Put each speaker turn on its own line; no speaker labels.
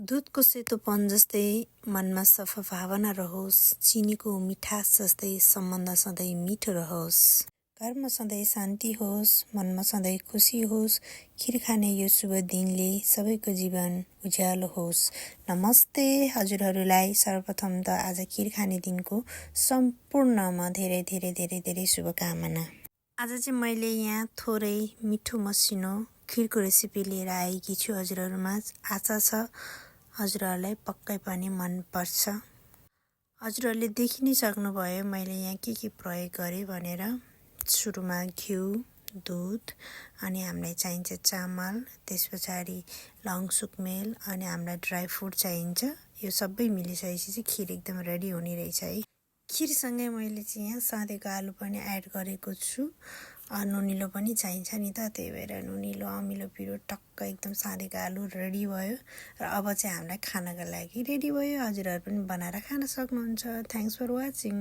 दुधको सेतोपन जस्तै मनमा सफा भावना रहोस्, चिनीको मिठास जस्तै सम्बन्ध सधैँ मिठो रहोस्, घरमा सधैँ शान्ति होस्, मनमा सधैँ खुसी होस्, खिर खाने यो शुभ दिनले सबैको जीवन उज्यालो होस्। नमस्ते हजुरहरूलाई, सर्वप्रथम त आज खिर खाने दिनको सम्पूर्णमा धेरै धेरै धेरै धेरै शुभकामना। आज चाहिँ मैले यहाँ थोरै मिठो मसिनो खिरको रेसिपी लिएर आएकी छु हजुरहरूमा। आशा छ हजुरहरूलाई पक्कै पनि मन पर्छ। हजुरहरूले देखि नै सक्नुभयो मैले यहाँ के प्रयोग गरेँ भनेर। सुरुमा घिउ, दुध अनि हामीलाई चाहिन्छ चामल, त्यस पछाडि लौङ सुकमेल अनि हामीलाई ड्राई फ्रुट चाहिन्छ। यो सबै मिलिसकेपछि चाहिँ खिर एकदम रेडी हुने रहेछ है। खिरसँगै मैले चाहिँ यहाँ साँधेको आलु पनि एड गरेको छु। नुनिलो पनि चाहिन्छ नि त, त्यही भएर नुनिलो अमिलो पिरो टक्क एकदम साँधेको आलु रेडी भयो र अब चाहिँ हामीलाई खानको लागि रेडी भयो। हजुरहरू पनि बनाएर खान सक्नुहुन्छ। Thanks for watching.